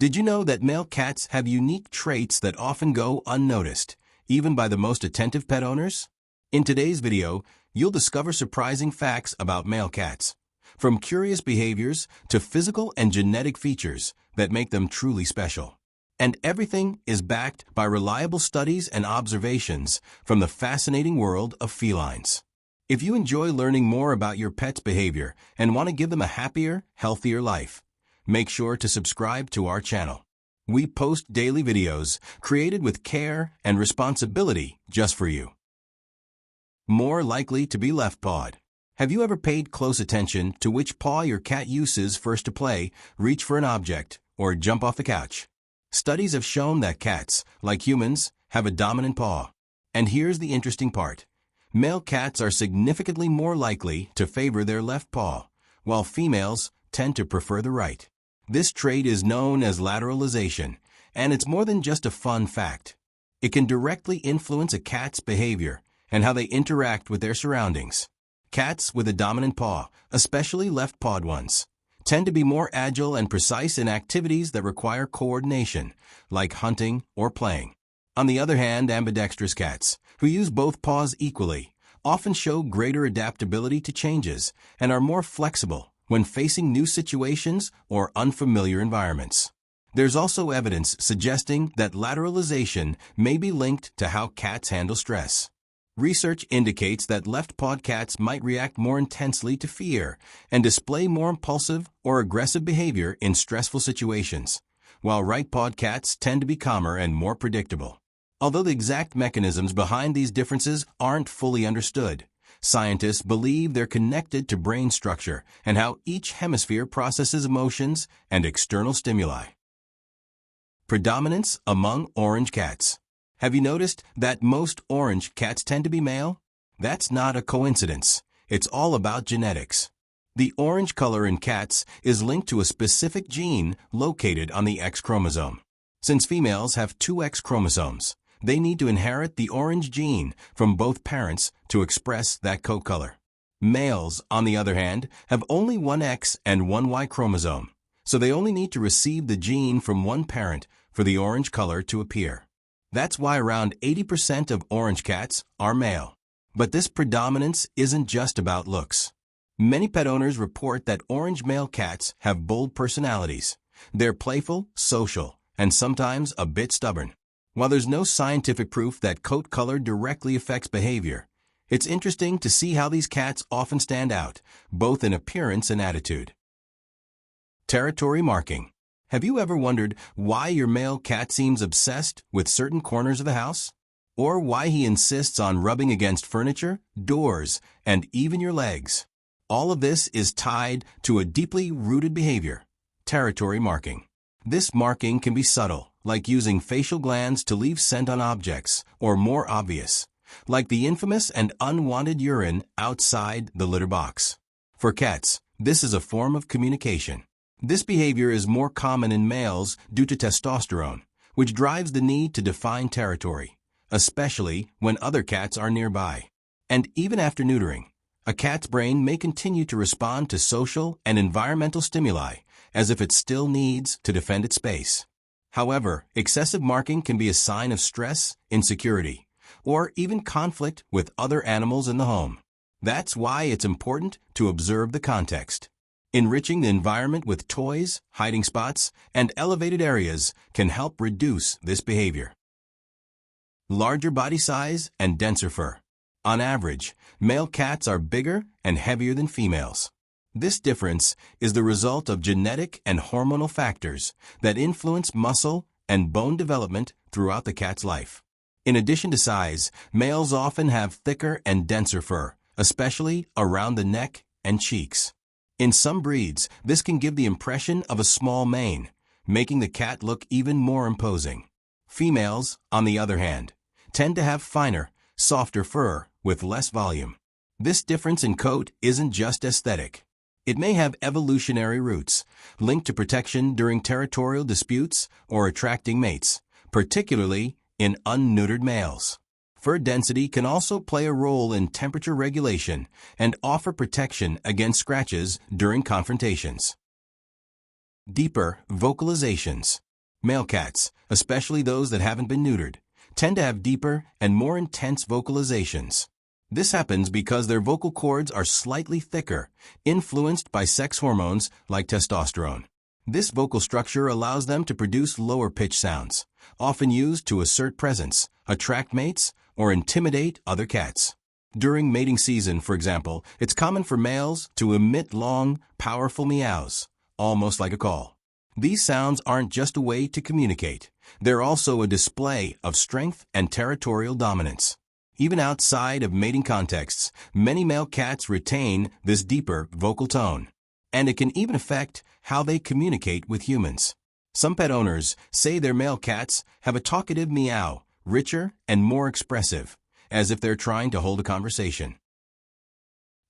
Did you know that male cats have unique traits that often go unnoticed, even by the most attentive pet owners? In today's video, you'll discover surprising facts about male cats, from curious behaviors to physical and genetic features that make them truly special. And everything is backed by reliable studies and observations from the fascinating world of felines. If you enjoy learning more about your pet's behavior and want to give them a happier, healthier life, make sure to subscribe to our channel. We post daily videos created with care and responsibility just for you. More likely to be left-pawed. Have you ever paid close attention to which paw your cat uses first to play, reach for an object, or jump off the couch? Studies have shown that cats, like humans, have a dominant paw. And here's the interesting part. Male cats are significantly more likely to favor their left paw, while females tend to prefer the right. This trait is known as lateralization, and it's more than just a fun fact. It can directly influence a cat's behavior and how they interact with their surroundings. Cats with a dominant paw, especially left-pawed ones, tend to be more agile and precise in activities that require coordination, like hunting or playing. On the other hand, ambidextrous cats, who use both paws equally, often show greater adaptability to changes and are more flexible when facing new situations or unfamiliar environments. There's also evidence suggesting that lateralization may be linked to how cats handle stress. Research indicates that left-pawed cats might react more intensely to fear and display more impulsive or aggressive behavior in stressful situations, while right-pawed cats tend to be calmer and more predictable. Although the exact mechanisms behind these differences aren't fully understood, scientists believe they're connected to brain structure and how each hemisphere processes emotions and external stimuli. Predominance among orange cats. Have you noticed that most orange cats tend to be male? That's not a coincidence. It's all about genetics. The orange color in cats is linked to a specific gene located on the X chromosome. Since females have two X chromosomes, they need to inherit the orange gene from both parents to express that coat color. Males, on the other hand, have only one X and one Y chromosome, so they only need to receive the gene from one parent for the orange color to appear. That's why around 80% of orange cats are male. But this predominance isn't just about looks. Many pet owners report that orange male cats have bold personalities. They're playful, social, and sometimes a bit stubborn. While there's no scientific proof that coat color directly affects behavior, it's interesting to see how these cats often stand out, both in appearance and attitude. Territory marking. Have you ever wondered why your male cat seems obsessed with certain corners of the house? Or why he insists on rubbing against furniture, doors, and even your legs? All of this is tied to a deeply rooted behavior, territory marking. This marking can be subtle, like using facial glands to leave scent on objects, or more obvious, like the infamous and unwanted urine outside the litter box. For cats, this is a form of communication. This behavior is more common in males due to testosterone, which drives the need to define territory, especially when other cats are nearby. And even after neutering, a cat's brain may continue to respond to social and environmental stimuli as if it still needs to defend its space. However, excessive marking can be a sign of stress, insecurity, or even conflict with other animals in the home. That's why it's important to observe the context. Enriching the environment with toys, hiding spots, and elevated areas can help reduce this behavior. Larger body size and denser fur. On average, male cats are bigger and heavier than females. This difference is the result of genetic and hormonal factors that influence muscle and bone development throughout the cat's life. In addition to size, males often have thicker and denser fur, especially around the neck and cheeks. In some breeds, this can give the impression of a small mane, making the cat look even more imposing. Females, on the other hand, tend to have finer, softer fur with less volume. This difference in coat isn't just aesthetic. It may have evolutionary roots, linked to protection during territorial disputes or attracting mates, particularly in unneutered males. Fur density can also play a role in temperature regulation and offer protection against scratches during confrontations. Deeper vocalizations. Male cats, especially those that haven't been neutered, tend to have deeper and more intense vocalizations. This happens because their vocal cords are slightly thicker, influenced by sex hormones like testosterone. This vocal structure allows them to produce lower-pitch sounds, often used to assert presence, attract mates, or intimidate other cats. During mating season, for example, it's common for males to emit long, powerful meows, almost like a call. These sounds aren't just a way to communicate. They're also a display of strength and territorial dominance. Even outside of mating contexts, many male cats retain this deeper vocal tone, and it can even affect how they communicate with humans. Some pet owners say their male cats have a talkative meow, richer and more expressive, as if they're trying to hold a conversation.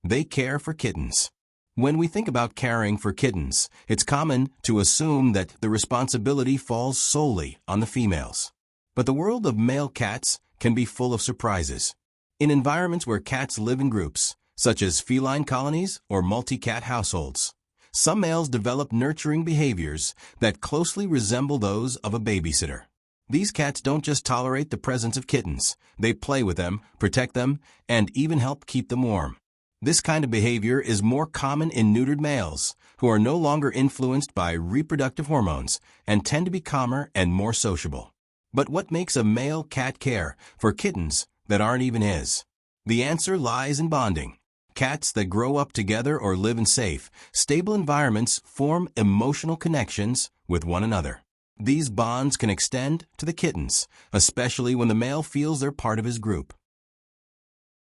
They care for kittens. When we think about caring for kittens, it's common to assume that the responsibility falls solely on the females. But the world of male cats can be full of surprises. In environments where cats live in groups, such as feline colonies or multi-cat households, some males develop nurturing behaviors that closely resemble those of a babysitter. These cats don't just tolerate the presence of kittens, they play with them, protect them, and even help keep them warm. This kind of behavior is more common in neutered males, who are no longer influenced by reproductive hormones and tend to be calmer and more sociable. But what makes a male cat care for kittens that aren't even his? The answer lies in bonding. Cats that grow up together or live in safe, stable environments form emotional connections with one another. These bonds can extend to the kittens, especially when the male feels they're part of his group.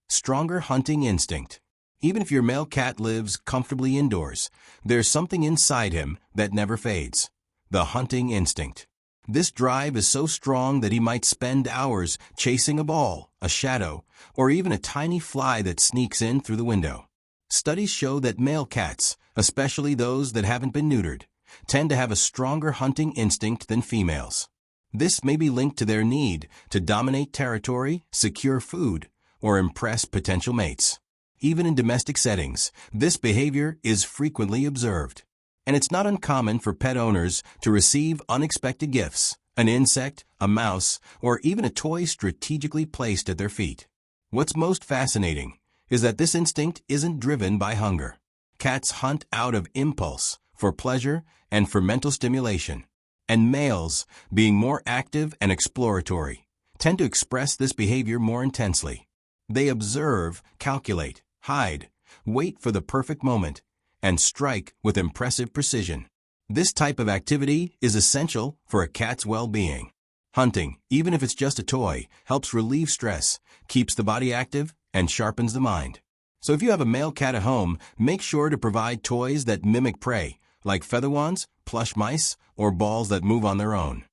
Stronger hunting instinct. Even if your male cat lives comfortably indoors, there's something inside him that never fades: the hunting instinct. This drive is so strong that he might spend hours chasing a ball, a shadow, or even a tiny fly that sneaks in through the window. Studies show that male cats, especially those that haven't been neutered, tend to have a stronger hunting instinct than females. This may be linked to their need to dominate territory, secure food, or impress potential mates. Even in domestic settings, this behavior is frequently observed. And it's not uncommon for pet owners to receive unexpected gifts, an insect, a mouse, or even a toy strategically placed at their feet. What's most fascinating is that this instinct isn't driven by hunger. Cats hunt out of impulse, for pleasure, and for mental stimulation. And males, being more active and exploratory, tend to express this behavior more intensely. They observe, calculate, hide, wait for the perfect moment, and strike with impressive precision. This type of activity is essential for a cat's well-being. Hunting, even if it's just a toy, helps relieve stress, keeps the body active, and sharpens the mind. So if you have a male cat at home, make sure to provide toys that mimic prey, like feather wands, plush mice, or balls that move on their own.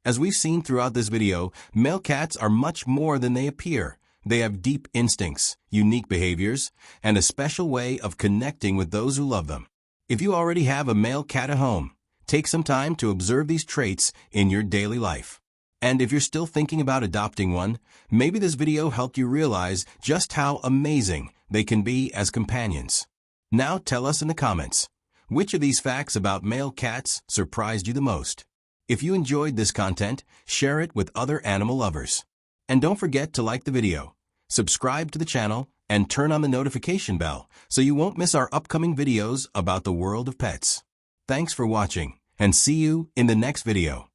As we've seen throughout this video, male cats are much more than they appear. They have deep instincts, unique behaviors, and a special way of connecting with those who love them. If you already have a male cat at home, take some time to observe these traits in your daily life. And if you're still thinking about adopting one, maybe this video helped you realize just how amazing they can be as companions. Now tell us in the comments, which of these facts about male cats surprised you the most? If you enjoyed this content, share it with other animal lovers. And don't forget to like the video, subscribe to the channel, and turn on the notification bell so you won't miss our upcoming videos about the world of pets. Thanks for watching, and see you in the next video.